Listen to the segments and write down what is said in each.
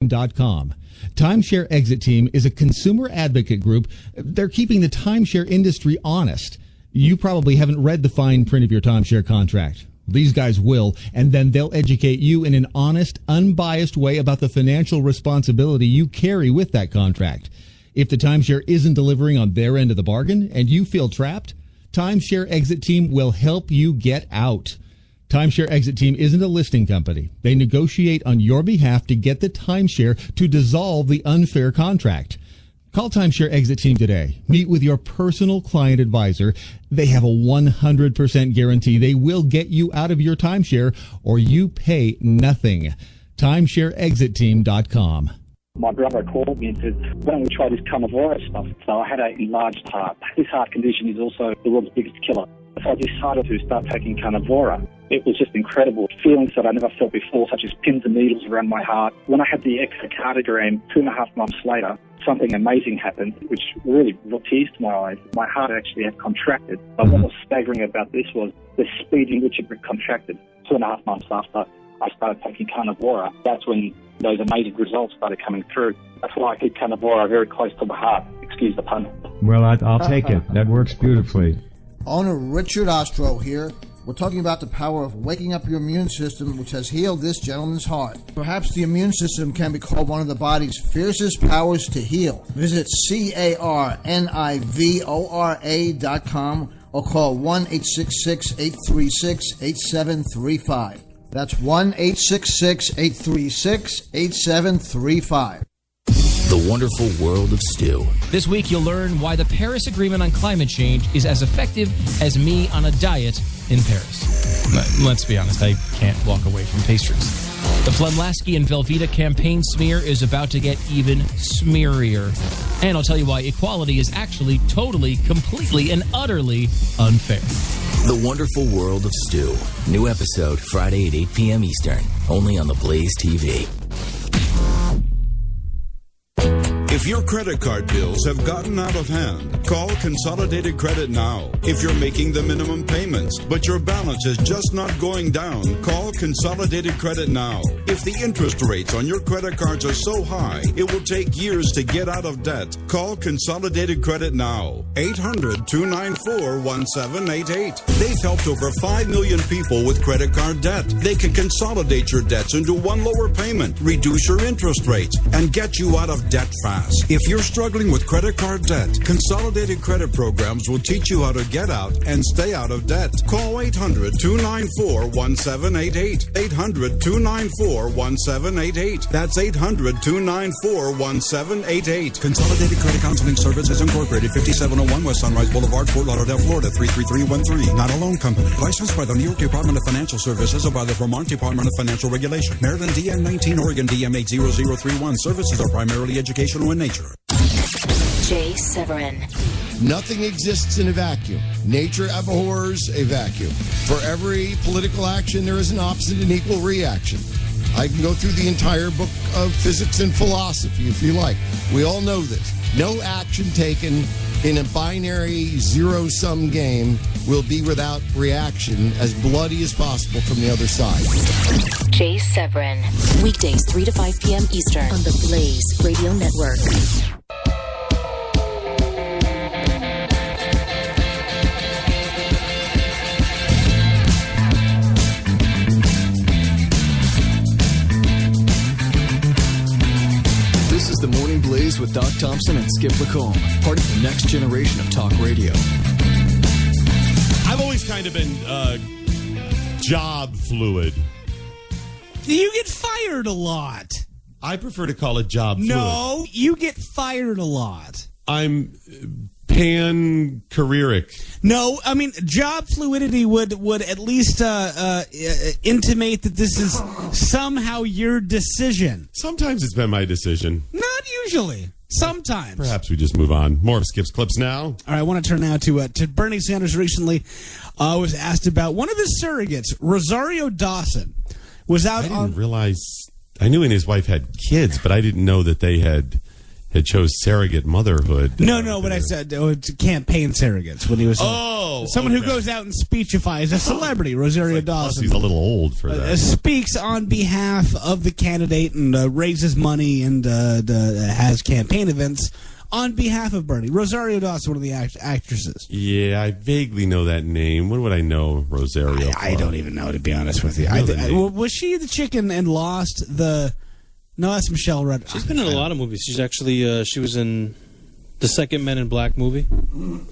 timeshare.com. Timeshare Exit Team is a consumer advocate group. They're keeping the timeshare industry honest. You probably haven't read the fine print of your timeshare contract. These guys will, and then they'll educate you in an honest, unbiased way about the financial responsibility you carry with that contract. If the timeshare isn't delivering on their end of the bargain and you feel trapped, Timeshare Exit Team will help you get out. Timeshare Exit Team isn't a listing company. They negotiate on your behalf to get the timeshare to dissolve the unfair contract. Call Timeshare Exit Team today. Meet with your personal client advisor. They have a 100% guarantee they will get you out of your timeshare or you pay nothing. TimeshareExitTeam.com. My brother called me and said, why don't we try this Carnivora stuff? So I had an enlarged heart. This heart condition is also the world's biggest killer. So I decided to start taking Carnivora. It was just incredible. Feelings that I never felt before, such as pins and needles around my heart. When I had the echocardiogram 2.5 months later, something amazing happened, which really brought tears to my eyes. My heart actually had contracted. But what was staggering about this was the speed in which it contracted. 2.5 months after I started taking Carnivora, that's when those amazing results started coming through. That's why I keep Carnivora very close to my heart. Excuse the pun. Well, I'll take it. That works beautifully. Owner Richard Ostro here. We're talking about the power of waking up your immune system, which has healed this gentleman's heart. Perhaps the immune system can be called one of the body's fiercest powers to heal. Visit CARNIVORA.com or call 1-866-836-8735. That's 1-866-836-8735. The wonderful world of Stu. This week you'll learn why the Paris Agreement on climate change is as effective as me on a diet in Paris. Let's be honest, I can't walk away from pastries. The Flemlasky and Velveeta campaign smear is about to get even smearier. And I'll tell you why equality is actually totally, completely, and utterly unfair. The wonderful world of Stu. New episode Friday at 8 p.m. Eastern. Only on the Blaze TV. If your credit card bills have gotten out of hand, call Consolidated Credit now. If you're making the minimum payments, but your balance is just not going down, call Consolidated Credit now. If the interest rates on your credit cards are so high, it will take years to get out of debt. Call Consolidated Credit now. 800-294-1788. They've helped over 5 million people with credit card debt. They can consolidate your debts into one lower payment, reduce your interest rates, and get you out of debt fast. If you're struggling with credit card debt, Consolidated Credit Programs will teach you how to get out and stay out of debt. Call 800-294-1788. 800-294-1788. That's 800-294-1788. Consolidated Credit Counseling Services Incorporated, 5701 West Sunrise Boulevard, Fort Lauderdale, Florida, 33313. Not a loan company. Licensed by the New York Department of Financial Services or by the Vermont Department of Financial Regulation. Maryland DM 19, Oregon DM 80031. Services are primarily educational in nature. Jay Severin. Nothing exists in a vacuum. Nature abhors a vacuum. For every political action, there is an opposite and equal reaction. I can go through the entire book of physics and philosophy if you like. We all know this. No action taken in a binary zero-sum game will be without reaction as bloody as possible from the other side. Jay Severin. Weekdays 3 to 5 p.m. Eastern on the Blaze Radio Network. This is the Morning Blaze with Doc Thompson and Skip Lacombe, part of the next generation of talk radio. I've always kind of been job fluid. You get fired a lot. I prefer to call it job fluid. No, you get fired a lot. I'm pan-careeric. No, I mean, job fluidity would at least intimate that this is somehow your decision. Sometimes it's been my decision. Not usually. Sometimes. Perhaps we just move on. More of Skip's clips now. All right, I want to turn now to Bernie Sanders. Recently was asked about one of his surrogates, Rosario Dawson, was out I didn't realize. I knew he and his wife had kids, but I didn't know that they had had chose surrogate motherhood. No, but I said it's campaign surrogates when he was someone who goes out and speechifies a celebrity, Rosario Dawson. He's a little old for that. Speaks on behalf of the candidate and raises money and has campaign events on behalf of Bernie. Rosario Dawson, one of the actresses. Yeah, I vaguely know that name. What would I know Rosario I don't even know, to be honest with you. Was she the chicken and lost the... No, that's Michelle Rodriguez. She's been in a lot of movies. She's actually she was in the second Men in Black movie.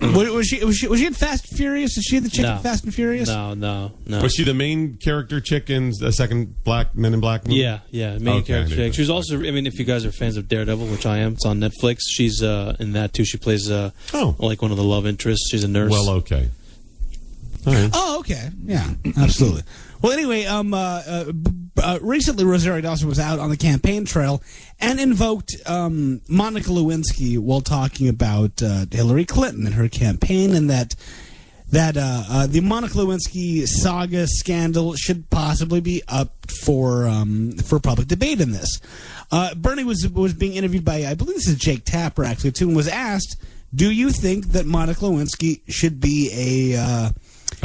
Was she in Fast and Furious? Is she the chick in Fast and Furious? No. Was she the main character chick in the second Men in Black movie? Yeah, main character chick. She was also, I mean, if you guys are fans of Daredevil, which I am, it's on Netflix. She's in that too. She plays like one of the love interests. She's a nurse. Well, okay. All right. Oh, okay. Yeah, absolutely. Well, anyway, recently Rosario Dawson was out on the campaign trail and invoked Monica Lewinsky while talking about Hillary Clinton and her campaign, and that the Monica Lewinsky saga scandal should possibly be up for public debate in this. Bernie was being interviewed by, I believe this is Jake Tapper actually too, and was asked, "Do you think that Monica Lewinsky should be a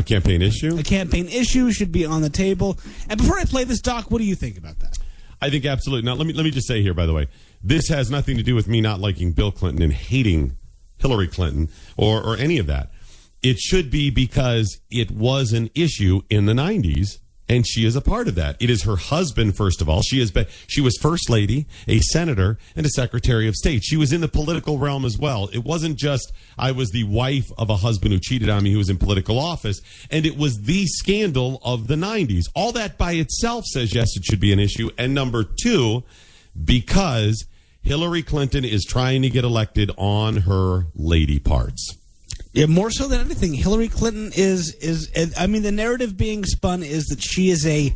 campaign issue? A campaign issue should be on the table." And before I play this, Doc, what do you think about that? I think absolutely. Now, let me just say here, by the way, this has nothing to do with me not liking Bill Clinton and hating Hillary Clinton or any of that. It should be because it was an issue in the 90s, and she is a part of that. It is her husband, first of all. She was First Lady, a senator, and a Secretary of State. She was in the political realm as well. It wasn't just, I was the wife of a husband who cheated on me who was in political office, and it was the scandal of the 90s. All that by itself says, yes, it should be an issue. And number two, because Hillary Clinton is trying to get elected on her lady parts. Yeah, more so than anything, Hillary Clinton is I mean, the narrative being spun is that she is a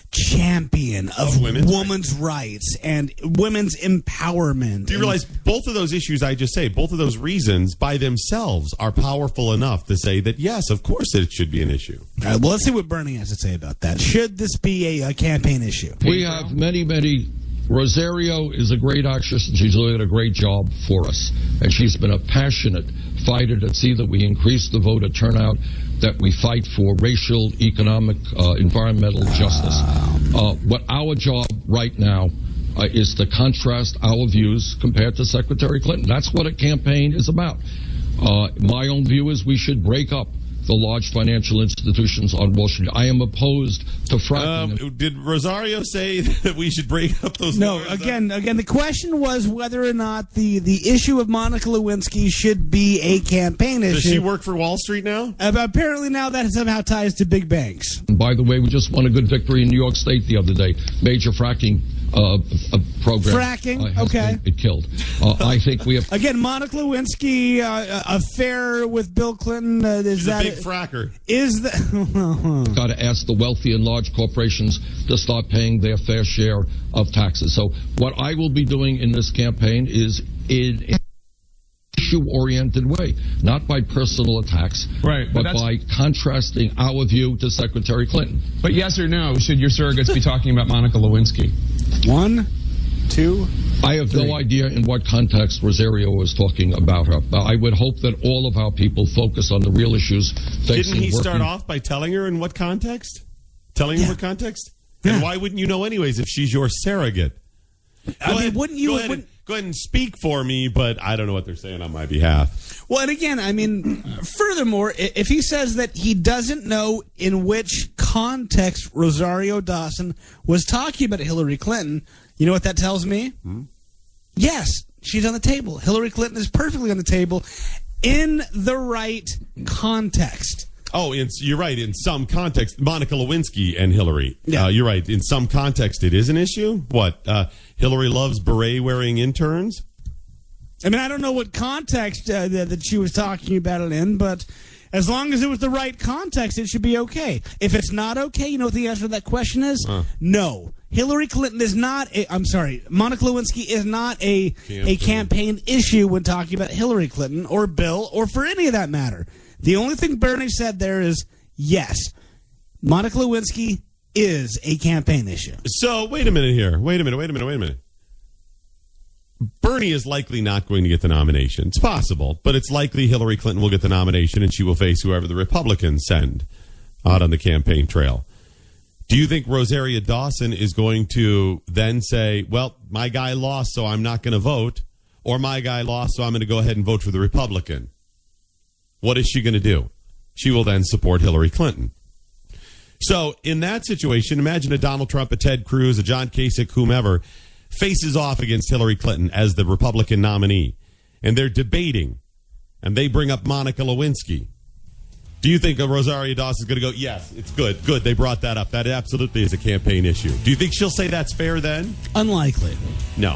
champion of women's rights and women's empowerment. Do you realize both of those issues I just say, both of those reasons by themselves are powerful enough to say that, yes, of course it should be an issue. All right, well, let's see what Bernie has to say about that. Should this be a campaign issue? We have many. Rosario is a great actress, and she's doing a great job for us. And she's been a passionate fighter to see that we increase the voter turnout, that we fight for racial, economic, environmental justice. What our job right now is to contrast our views compared to Secretary Clinton. That's what a campaign is about. My own view is we should break up the large financial institutions on Wall Street. I am opposed to fracking. Did Rosario say that we should break up those? No. Again, the question was whether or not the issue of Monica Lewinsky should be a campaign issue. Does she work for Wall Street now? Apparently now that somehow ties to big banks. And by the way, we just won a good victory in New York State the other day. Major fracking program. Fracking, okay. It killed. I think we have... Again, Monica Lewinsky affair with Bill Clinton. Is that a big fracker? Is that... Got to ask the wealthy and large corporations to start paying their fair share of taxes. So what I will be doing in this campaign is in issue-oriented way, not by personal attacks, right, but by contrasting our view to Secretary Clinton. But yes or no, should your surrogates be talking about Monica Lewinsky? 1, 2, I have 3. No idea in what context Rosario was talking about her. I would hope that all of our people focus on the real issues facing. Didn't he start off by telling her in what context? Telling her what context? Yeah. And why wouldn't you know anyways if she's your surrogate? Wouldn't you... Go ahead and speak for me, but I don't know what they're saying on my behalf. Well, and again, I mean, furthermore, if he says that he doesn't know in which context Rosario Dawson was talking about Hillary Clinton, you know what that tells me? Yes, she's on the table. Hillary Clinton is perfectly on the table in the right context. Oh, you're right. In some context, Monica Lewinsky and Hillary. Yeah. You're right. In some context, it is an issue. What? Hillary loves beret-wearing interns? I mean, I don't know what context that she was talking about it in, but as long as it was the right context, it should be okay. If it's not okay, you know what the answer to that question is? No. Hillary Clinton is not Monica Lewinsky is not a campaign issue when talking about Hillary Clinton or Bill or for any of that matter. The only thing Bernie said there is, yes, Monica Lewinsky is a campaign issue. So, wait a minute here. Wait a minute. Bernie Bernie is likely not going to get the nomination. It's possible, but it's likely Hillary Clinton will get the nomination and she will face whoever the Republicans send out on the campaign trail. Do you think Rosaria Dawson is going to then say, well, my guy lost, so I'm not going to vote, or my guy lost, so I'm going to go ahead and vote for the Republican? What is she going to do? She will then support Hillary Clinton. So in that situation, imagine a Donald Trump, a Ted Cruz, a John Kasich, whomever, faces off against Hillary Clinton as the Republican nominee, and they're debating, and they bring up Monica Lewinsky. Do you think Rosaria Dawson is going to go, yes, it's good, they brought that up. That absolutely is a campaign issue. Do you think she'll say that's fair then? Unlikely. No.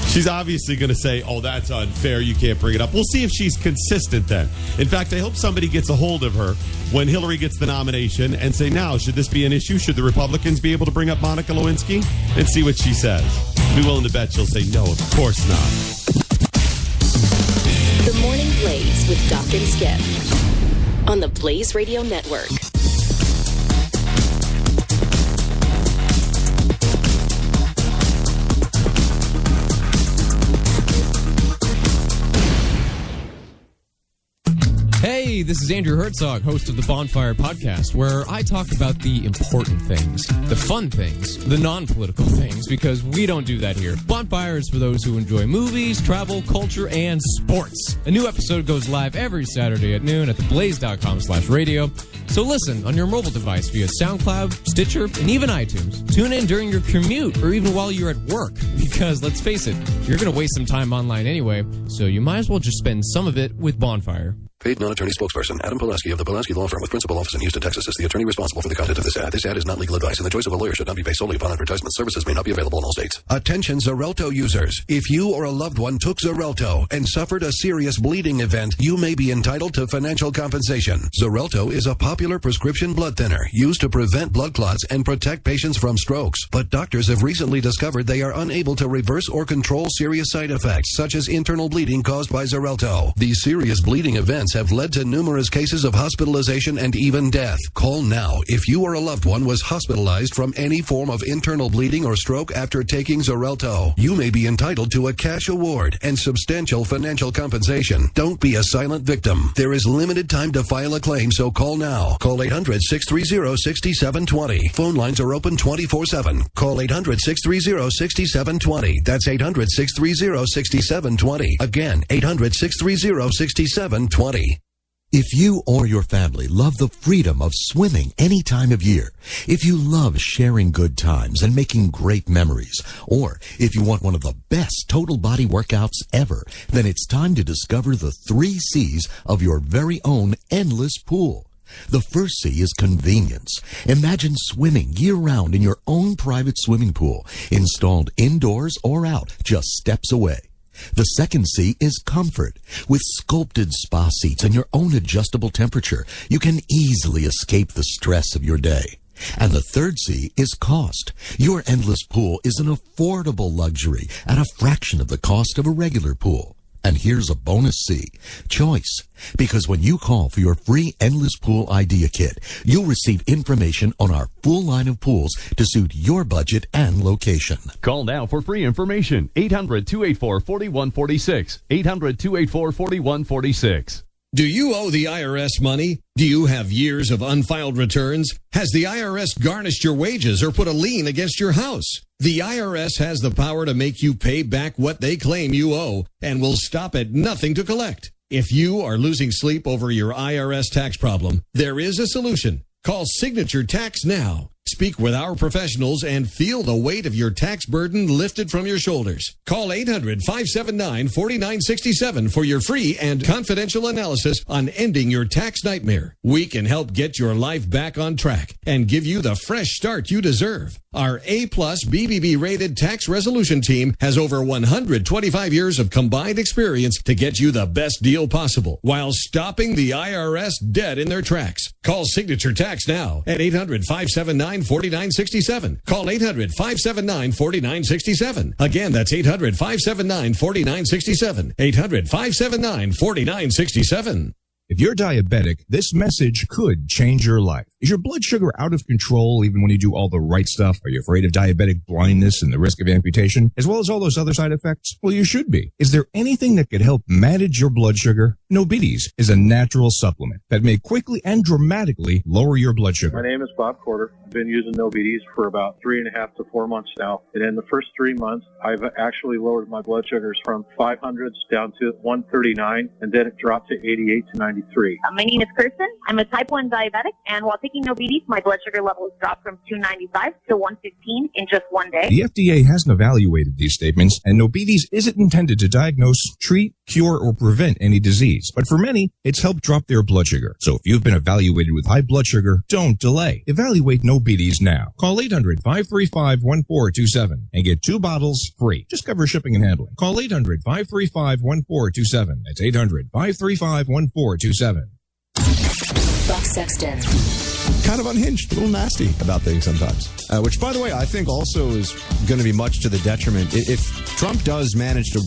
She's obviously going to say, oh, that's unfair, you can't bring it up. We'll see if she's consistent then. In fact, I hope somebody gets a hold of her when Hillary gets the nomination and say, now, should this be an issue? Should the Republicans be able to bring up Monica Lewinsky? And see what she says. Be willing to bet she'll say, no, of course not. The Morning Blaze with Doc and Skip on the Blaze Radio Network. Hey, this is Andrew Herzog, host of the Bonfire Podcast, where I talk about the important things, the fun things, the non-political things, because we don't do that here. Bonfire is for those who enjoy movies, travel, culture, and sports. A new episode goes live every Saturday at noon at theblaze.com/radio. So listen on your mobile device via SoundCloud, Stitcher, and even iTunes. Tune in during your commute or even while you're at work, because let's face it, you're going to waste some time online anyway, so you might as well just spend some of it with Bonfire. Paid non-attorney spokesperson Adam Pulaski of the Pulaski Law Firm with principal office in Houston, Texas is the attorney responsible for the content of this ad. This ad is not legal advice, and the choice of a lawyer should not be based solely upon advertisement. Services may not be available in all states. Attention Xarelto users. If you or a loved one took Xarelto and suffered a serious bleeding event, you may be entitled to financial compensation. Xarelto is a popular prescription blood thinner used to prevent blood clots and protect patients from strokes. But doctors have recently discovered they are unable to reverse or control serious side effects, such as internal bleeding caused by Xarelto. These serious bleeding events have led to numerous cases of hospitalization and even death. Call now if you or a loved one was hospitalized from any form of internal bleeding or stroke after taking Xarelto. You may be entitled to a cash award and substantial financial compensation. Don't be a silent victim. There is limited time to file a claim, so call now. Call 800-630-6720. Phone lines are open 24/7. Call 800-630-6720. That's 800-630-6720. Again, 800-630-6720. If you or your family love the freedom of swimming any time of year, if you love sharing good times and making great memories, or if you want one of the best total body workouts ever, then it's time to discover the 3 C's of your very own endless pool. The first C is convenience. Imagine swimming year-round in your own private swimming pool, installed indoors or out, just steps away. The second C is comfort. With sculpted spa seats and your own adjustable temperature, you can easily escape the stress of your day. And the third C is cost. Your endless pool is an affordable luxury at a fraction of the cost of a regular pool. And here's a bonus C, choice. Because when you call for your free Endless Pool Idea Kit, you'll receive information on our full line of pools to suit your budget and location. Call now for free information. 800-284-4146. 800-284-4146. Do you owe the IRS money? Do you have years of unfiled returns? Has the IRS garnished your wages or put a lien against your house? The IRS has the power to make you pay back what they claim you owe and will stop at nothing to collect. If you are losing sleep over your IRS tax problem, there is a solution. Call Signature Tax now. Speak with our professionals and feel the weight of your tax burden lifted from your shoulders. Call 800-579-4967 for your free and confidential analysis on ending your tax nightmare. We can help get your life back on track and give you the fresh start you deserve. Our A-plus BBB rated tax resolution team has over 125 years of combined experience to get you the best deal possible while stopping the IRS dead in their tracks. Call Signature Tax now at 800-579-4967. Call 800-579-4967. Again, that's 800-579-4967. 800-579-4967. If you're diabetic, this message could change your life. Is your blood sugar out of control even when you do all the right stuff? Are you afraid of diabetic blindness and the risk of amputation, as well as all those other side effects? Well, you should be. Is there anything that could help manage your blood sugar? Nobites is a natural supplement that may quickly and dramatically lower your blood sugar. My name is Bob Corder. I've been using Nobites for about 3.5 to 4 months now. And in the first 3 months, I've actually lowered my blood sugars from 500s down to 139, and then it dropped to 88 to 93. My name is Kirsten. I'm a type 1 diabetic, and while taking Nobites, my blood sugar levels dropped from 295 to 115 in just 1 day. The FDA hasn't evaluated these statements, and Nobites isn't intended to diagnose, treat, cure, or prevent any disease. But for many, it's helped drop their blood sugar. So if you've been evaluated with high blood sugar, don't delay. Evaluate Nobites now. Call 800-535-1427 and get 2 bottles free. Just cover shipping and handling. Call 800-535-1427. That's 800-535-1427. Buck Sexton. Kind of unhinged, a little nasty about things sometimes. Which, by the way, I think also is going to be much to the detriment. If Trump does manage to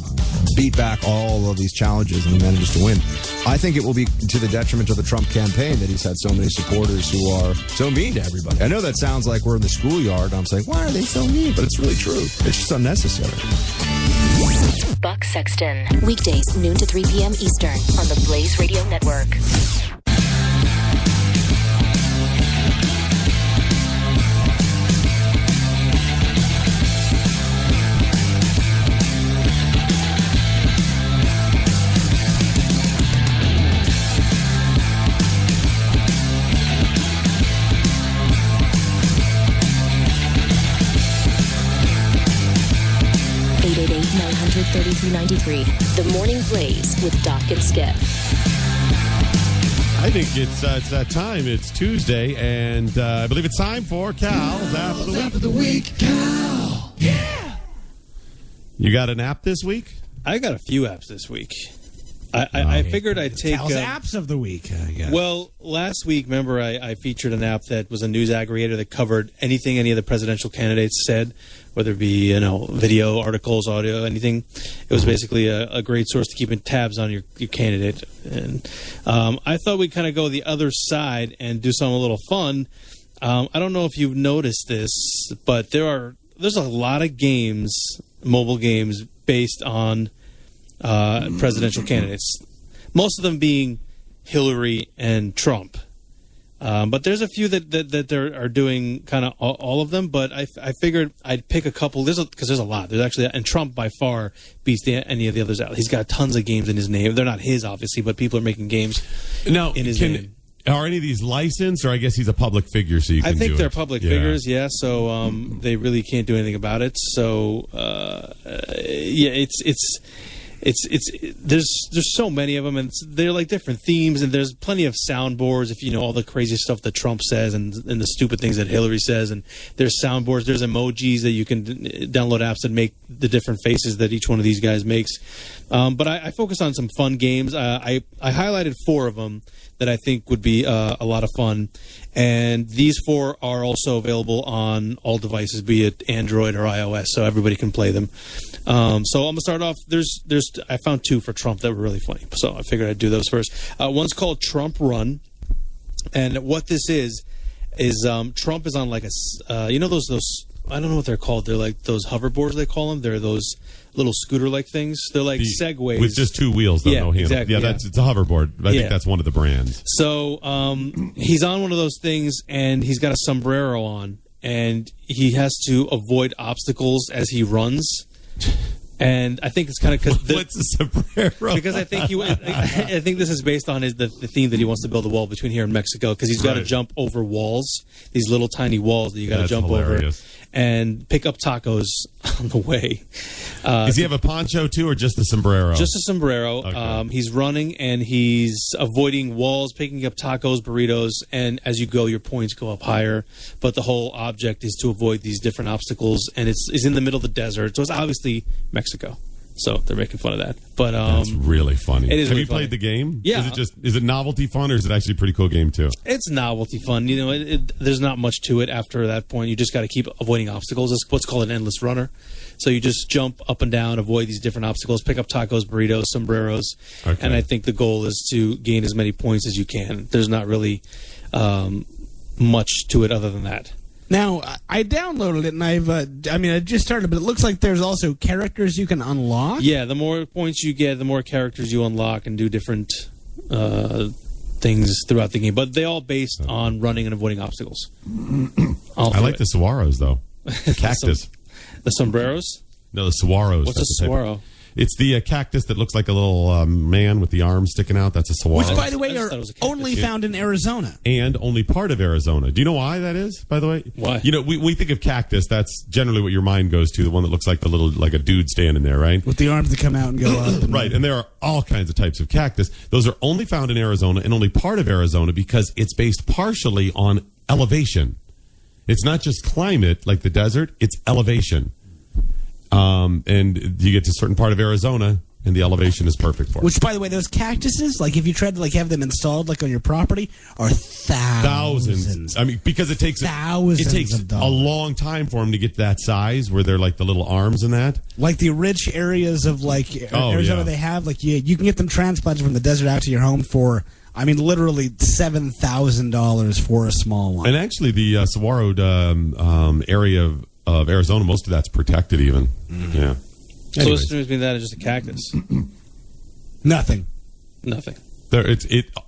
beat back all of these challenges and he manages to win, I think it will be to the detriment of the Trump campaign that he's had so many supporters who are so mean to everybody. I know that sounds like we're in the schoolyard. I'm saying, why are they so mean? But it's really true. It's just unnecessary. Buck Sexton. Weekdays, noon to 3 p.m. Eastern on the Blaze Radio Network. The Morning Blaze with Doc and Skip. I think it's that time. It's Tuesday, and I believe it's time for Cal's App of the Week. Cal! Yeah! You got an app this week? I got a few apps this week. I figured I'd take... Cal's Apps of the Week, I guess. Well, last week, remember, I featured an app that was a news aggregator that covered anything any of the presidential candidates said, whether it be, video, articles, audio, anything. It was basically a great source to keep in tabs on your candidate. And I thought we'd kind of go the other side and do something a little fun. I don't know if you've noticed this, but there's a lot of games, mobile games, based on presidential candidates, most of them being Hillary and Trump. But there's a few that are doing kind of all of them. But I figured I'd pick a couple. Because there's a lot. There's actually, and Trump by far beats any of the others out. He's got tons of games in his name. They're not his, obviously, but people are making games in his name. Are any of these licensed, or I guess he's a public figure, so you can do it? I think they're public figures, yeah. So they really can't do anything about it. So there's so many of them, and they're like different themes, and there's plenty of soundboards if you know all the crazy stuff that Trump says and the stupid things that Hillary says, and there's soundboards, there's emojis that you can download apps that make the different faces that each one of these guys makes. But I focused on some fun games. I highlighted 4 of them that I think would be a lot of fun, and these 4 are also available on all devices, be it Android or iOS, so everybody can play them. So I'm gonna start off. I found 2 for Trump that were really funny, so I figured I'd do those first. One's called Trump Run, and what this is Trump is on like a those I don't know what they're called. They're like those hoverboards they call them. They're those little scooter-like things. They're like Segways with just 2 wheels, though, no handle. Exactly, it's a hoverboard. I think that's one of the brands. So he's on one of those things, and he's got a sombrero on, and he has to avoid obstacles as he runs. And I think it's kind of what's a sombrero? Because I think I think this is based on the theme that he wants to build a wall between here and Mexico, because he's got to jump over walls, these little tiny walls that you got to jump over, and pick up tacos on the way. Does he have a poncho too, or just a sombrero? Just a sombrero. Okay. He's running and he's avoiding walls, picking up tacos, burritos, and as you go, your points go up higher. But the whole object is to avoid these different obstacles, and it's in the middle of the desert, so it's obviously Mexico. So they're making fun of that. But that's really funny. It is. Have really you funny. played the game? Yeah. Is it novelty fun, or is it actually a pretty cool game too? It's novelty fun. You know, there's not much to it after that point. You just got to keep avoiding obstacles. It's what's called an endless runner. So you just jump up and down, avoid these different obstacles, pick up tacos, burritos, sombreros. Okay. And I think the goal is to gain as many points as you can. There's not really much to it other than that. Now, I downloaded it, and I just started, but it looks like there's also characters you can unlock. Yeah, the more points you get, the more characters you unlock and do different things throughout the game. But they all based on running and avoiding obstacles. I like the saguaros, though. The cactus. The sombreros? No, the saguaros. What's a saguaro? It's the cactus that looks like a little man with the arms sticking out. That's a saguaro. Which, by the way, are only found in Arizona. And only part of Arizona. Do you know why that is, by the way? Why? You know, we think of cactus, that's generally what your mind goes to, the one that looks like like a dude standing there, right? With the arms that come out and go up. Right, and there are all kinds of types of cactus. Those are only found in Arizona and only part of Arizona because it's based partially on elevation. It's not just climate like the desert, it's elevation. And you get to a certain part of Arizona, and the elevation is perfect for it. Which, by the way, those cactuses, like if you tried to have them installed like on your property, are thousands. I mean, because it takes thousands of dollars. a long time for them to get to that size where they're like the little arms and that. Like the rich areas of Arizona, they have you can get them transplanted from the desert out to your home for. I mean, literally $7,000 for a small one. And actually, the saguaro area of Arizona, most of that's protected even. Yeah. So Anyways. what's between that and just a cactus? Nothing.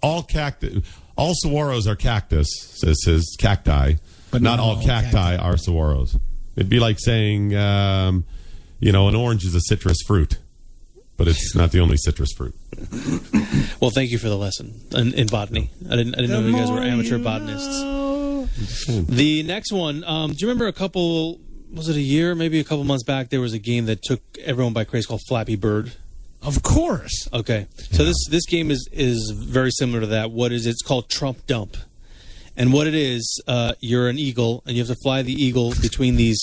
All cactus. All saguaros are cactus, says cacti, but not all cacti are saguaros. It'd be like saying, an orange is a citrus fruit, but it's not the only citrus fruit. Well, thank you for the lesson in botany. I didn't know you guys were amateur botanists. The next one, do you remember was it a year, maybe a couple months back, there was a game that took everyone by craze called Flappy Bird? Of course. Okay. So this game is very similar to that. It's called Trump Dump. And what it is, you're an eagle, and you have to fly the eagle between these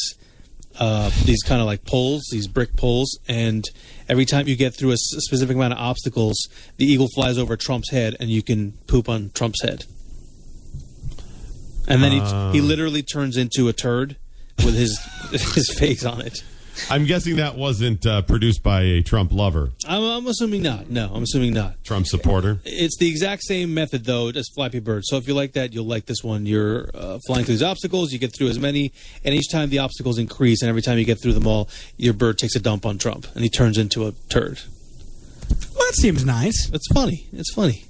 kind of like poles, these brick poles, and every time you get through a specific amount of obstacles, the eagle flies over Trump's head, and you can poop on Trump's head. And then he literally turns into a turd with his face on it. I'm guessing that wasn't produced by a Trump lover. I'm assuming not. No, I'm assuming not. Trump supporter? It's the exact same method, though, as Flappy Bird. So if you like that, you'll like this one. You're flying through these obstacles. You get through as many, and each time the obstacles increase, and every time you get through them all, your bird takes a dump on Trump, and he turns into a turd. Well, that seems nice. It's funny. It's funny.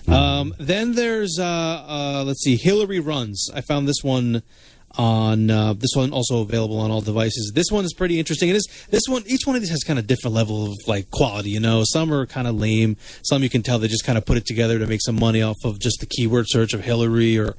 Then there's, let's see, Hillary Runs. I found this one on this one also available on all devices. This one is pretty interesting. It is each one of these has kind of different level of quality. Some are kind of lame. Some you can tell they just kind of put it together to make some money off of just the keyword search of Hillary or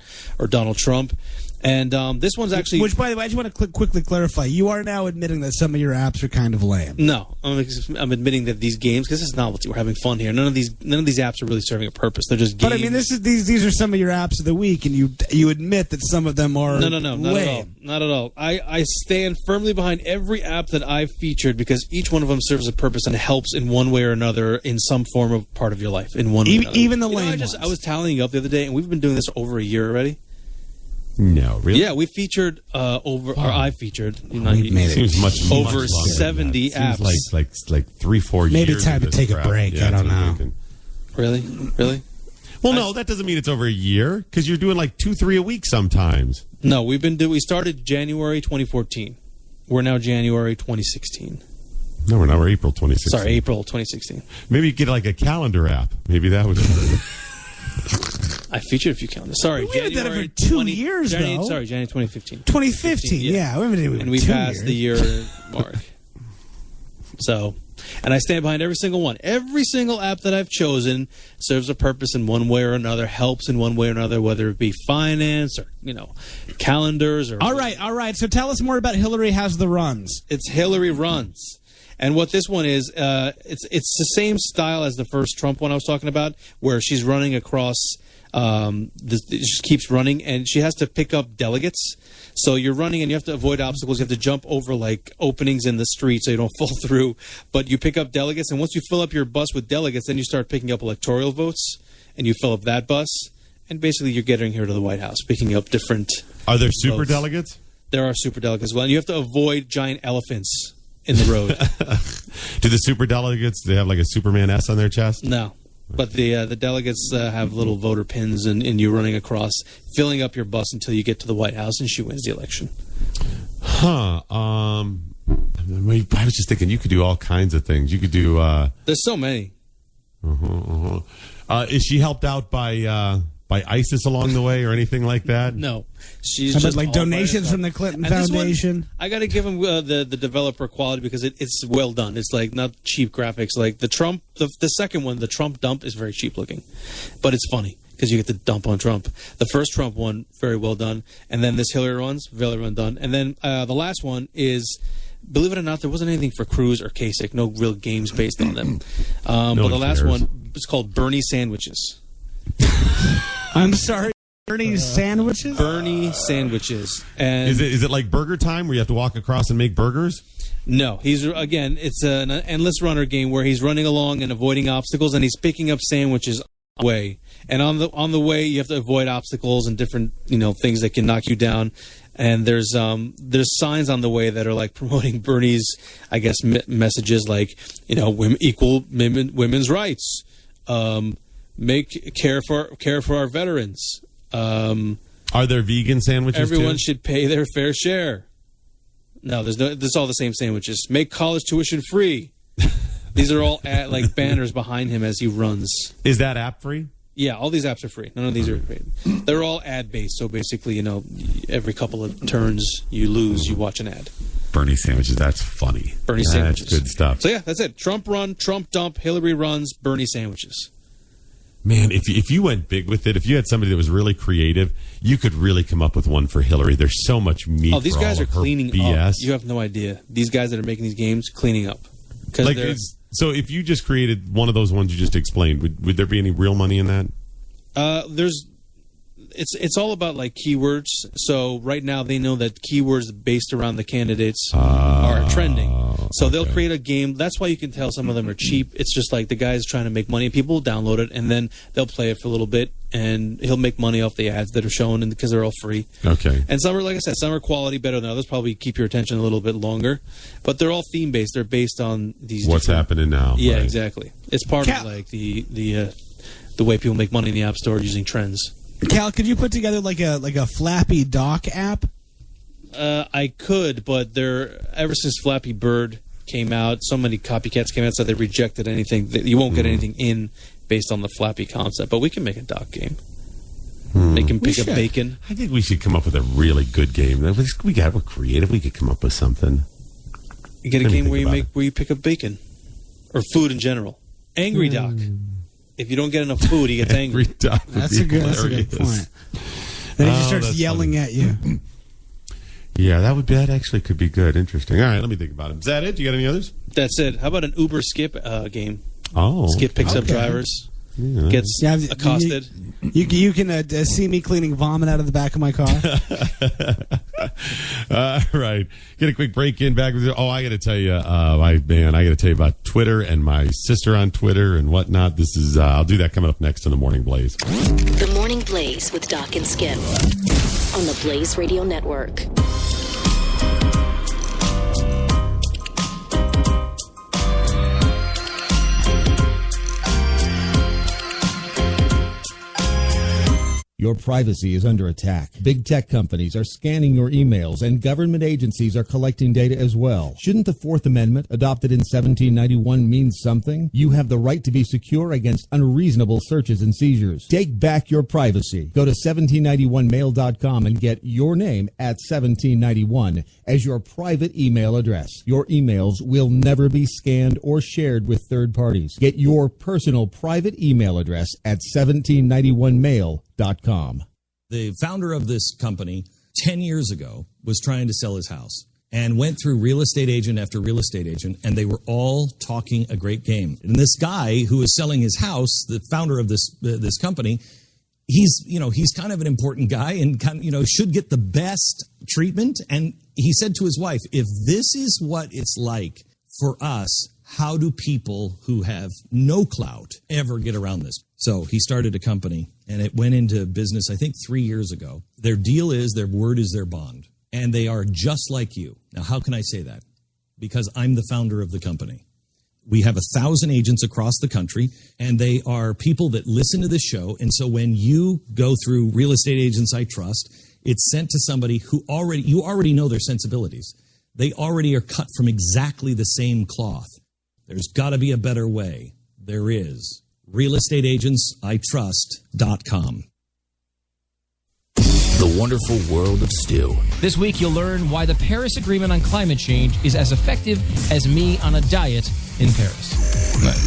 Donald Trump. And this one's actually... Which, by the way, I just want to quickly clarify. You are now admitting that some of your apps are kind of lame. No. I'm admitting that these games, because this is novelty, we're having fun here. None of these apps are really serving a purpose. They're just games. But, I mean, these are some of your apps of the week, and you admit that some of them are No, lame. not at all. I stand firmly behind every app that I've featured because each one of them serves a purpose and helps in one way or another in some form of part of your life. In one way or another. Even the lame ones. I was tallying up the other day, and we've been doing this over a year already. No, really? Yeah, we featured I featured. Seems much over much 70 apps. Seems like 3-4 years. Maybe time to take a break. Yeah, I don't know. Really? Well, no, that doesn't mean it's over a year because you're doing 2-3 a week sometimes. No, we started January 2014. We're now January 2016. No, we're April 2016. Sorry, April 2016. Maybe you get a calendar app. Maybe that would. I featured a few calendars. Sorry, we did that for 2 years, though. Sorry, January 2015. 2015, yeah. And we passed the year mark. So, and I stand behind every single one. Every single app that I've chosen serves a purpose in one way or another, helps in one way or another, whether it be finance or, calendars or... All right. So tell us more about Hillary Has the Runs. It's Hillary Runs. And what this one is, it's the same style as the first Trump one I was talking about, where she's running across It just keeps running, and she has to pick up delegates. So you're running, and you have to avoid obstacles. You have to jump over like openings in the street so you don't fall through. But you pick up delegates, and once you fill up your bus with delegates, then you start picking up electoral votes, and you fill up that bus, and basically you're getting here to the White House, picking up different. Are there super votes. delegates? There are super delegates as well, and you have to avoid giant elephants in the road. Do the super delegates, they have like a Superman S on their chest? No. But the delegates have little voter pins, and you're running across, filling up your bus until you get to the White House, and she wins the election. Huh. I was just thinking you could do all kinds of things. You could do... There's so many. Is she helped out by ISIS along the way or anything like that? No. She's How about just like all donations by from the Clinton And this one, Foundation? I got to give him the developer quality because it's well done. It's like not cheap graphics. Like the Trump, the second one, the Trump dump is very cheap looking, but it's funny because you get to dump on Trump. The first Trump one, very well done, and then this Hillary one's very well done, and then the last one is. Believe it or not, there wasn't anything for Cruz or Kasich. No real games based on them. But the last one is called Bernie Sandwiches. I'm sorry, Bernie sandwiches? Bernie Sandwiches. And is it like Burger Time where you have to walk across and make burgers? No. It's an endless runner game where he's running along and avoiding obstacles, and he's picking up sandwiches on the way. And on the way, you have to avoid obstacles and different things that can knock you down. And there's signs on the way that are like promoting Bernie's, I guess, messages like equal women's rights, care for our veterans. Are there vegan sandwiches? Everyone too? should pay their fair share. No, this is all the same sandwiches. Make college tuition free. These are all like banners behind him as he runs. Is that app free? Yeah, all these apps are free. None of these are paid. They're all ad-based, so basically, every couple of turns you lose, you watch an ad. Bernie sandwiches, that's funny. Bernie sandwiches. That's good stuff. So yeah, that's it. Trump run, Trump dump, Hillary runs, Bernie sandwiches. Man, if you went big with it, if you had somebody that was really creative, you could really come up with one for Hillary. There's so much meat. Oh, these for guys all are of her cleaning BS. up. You have no idea. These guys that are making these games, cleaning up. So if you just created one of those ones you just explained, would there be any real money in that? It's all about like keywords. So right now they know that keywords based around the candidates are trending. So they'll create a game. That's why you can tell some of them are cheap. It's just like the guy's trying to make money. People will download it and then they'll play it for a little bit and he'll make money off the ads that are shown and because they're all free. Okay. And some are, like I said, some are quality better than others. Probably keep your attention a little bit longer. But they're all theme based. They're based on these. What's happening now? Yeah, right. Exactly. It's part of like the way people make money in the App Store using trends. Cal, could you put together like a Flappy Doc app? I could, but ever since Flappy Bird came out, so many copycats came out, so they rejected anything. You won't get anything in based on the Flappy concept. But we can make a doc game. They can pick up bacon. I think we should come up with a really good game. We're creative. We could come up with something. You get a game where you pick up bacon or food in general. Angry Doc. If you don't get enough food, he gets angry. That's a good point. Then he just starts yelling at you. Yeah, that actually could be good. Interesting. All right, let me think about it. Is that it? You got any others? That's it. How about an Uber Skip game? Oh, Skip picks up drivers, gets accosted. You can see me cleaning vomit out of the back of my car. All right, get a quick break in back with you. Oh, I got to tell you, I got to tell you about Twitter and my sister on Twitter and whatnot. This is I'll do that coming up next on the Morning Blaze. The Morning Blaze with Doc and Skip on the Blaze Radio Network. Your privacy is under attack. Big tech companies are scanning your emails, and government agencies are collecting data as well. Shouldn't the Fourth Amendment, adopted in 1791, mean something? You have the right to be secure against unreasonable searches and seizures. Take back your privacy. Go to 1791mail.com and get your name at 1791 as your private email address. Your emails will never be scanned or shared with third parties. Get your personal private email address at 1791mail.com. The founder of this company 10 years ago was trying to sell his house and went through real estate agent after real estate agent, and they were all talking a great game. And this guy who was selling his house, the founder of this company, he's kind of an important guy and should get the best treatment. And he said to his wife, if this is what it's like for us, how do people who have no clout ever get around this? So he started a company, and it went into business, I think, 3 years ago. Their deal is their word is their bond, and they are just like you. Now, how can I say that? Because I'm the founder of the company. We have 1,000 agents across the country, and they are people that listen to the show. And so when you go through Real Estate Agents I Trust, it's sent to somebody who you already know their sensibilities. They already are cut from exactly the same cloth. There's got to be a better way. There is. RealestateAgentsITrust.com. The Wonderful World of Stu. This week you'll learn why the Paris Agreement on climate change is as effective as me on a diet in Paris.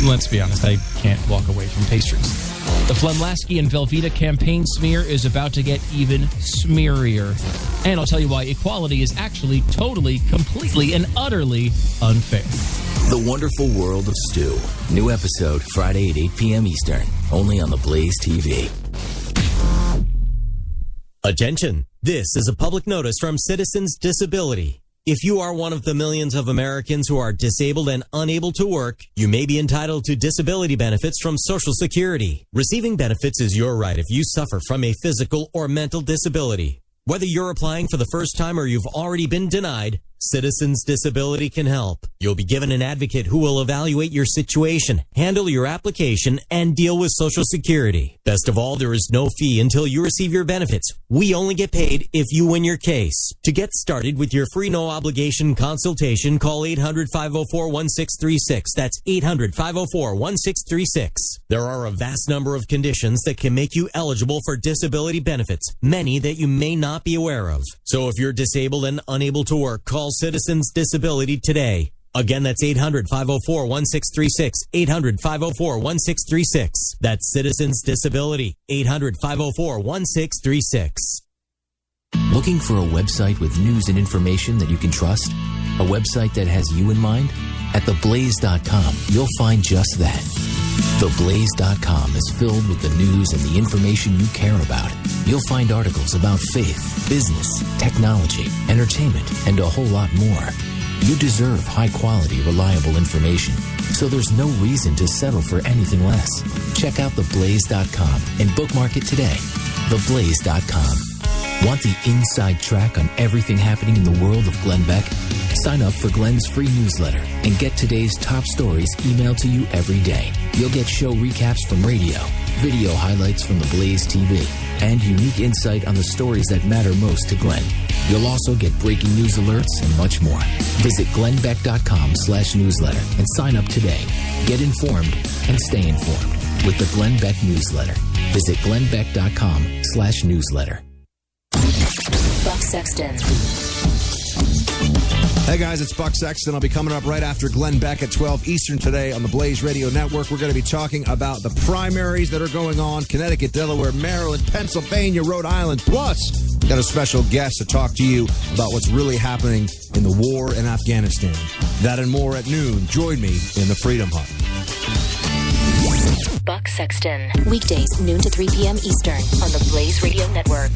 Let's be honest, I can't walk away from pastries. The Flemlasky and Velveeta campaign smear is about to get even smearier. And I'll tell you why equality is actually totally, completely, and utterly unfair. The Wonderful World of Stu. New episode Friday at 8 p.m. Eastern. Only on the Blaze TV. Attention. This is a public notice from Citizens Disability. If you are one of the millions of Americans who are disabled and unable to work, you may be entitled to disability benefits from Social Security. Receiving benefits is your right if you suffer from a physical or mental disability. Whether you're applying for the first time or you've already been denied, Citizens Disability can help. You'll be given an advocate who will evaluate your situation, handle your application, and deal with Social Security. Best of all, there is no fee until you receive your benefits. We only get paid if you win your case. To get started with your free no-obligation consultation, call 800-504-1636. That's 800-504-1636. There are a vast number of conditions that can make you eligible for disability benefits, many that you may not be aware of. So if you're disabled and unable to work, call Citizens Disability today. Again, that's 800-504-1636, 800-504-1636. That's Citizens Disability, 800-504-1636. Looking for a website with news and information that you can trust? A website that has you in mind? At theblaze.com, you'll find just that. Theblaze.com is filled with the news and the information you care about. You'll find articles about faith, business, technology, entertainment, and a whole lot more. You deserve high-quality, reliable information, so there's no reason to settle for anything less. Check out theblaze.com and bookmark it today. Theblaze.com. Want the inside track on everything happening in the world of Glenn Beck? Sign up for Glenn's free newsletter and get today's top stories emailed to you every day. You'll get show recaps from radio, video highlights from the Blaze TV, and unique insight on the stories that matter most to Glenn. You'll also get breaking news alerts and much more. Visit glennbeck.com/newsletter and sign up today. Get informed and stay informed with the Glenn Beck newsletter. Visit glennbeck.com/newsletter. Buck Sexton. Hey guys, it's Buck Sexton. I'll be coming up right after Glenn Beck at 12 Eastern today on the Blaze Radio Network. We're going to be talking about the primaries that are going on, Connecticut, Delaware, Maryland, Pennsylvania, Rhode Island. Plus, got a special guest to talk to you about what's really happening in the war in Afghanistan. That and more at noon. Join me in the Freedom Hut. Buck Sexton. Weekdays, noon to 3 p.m. Eastern on the Blaze Radio Network.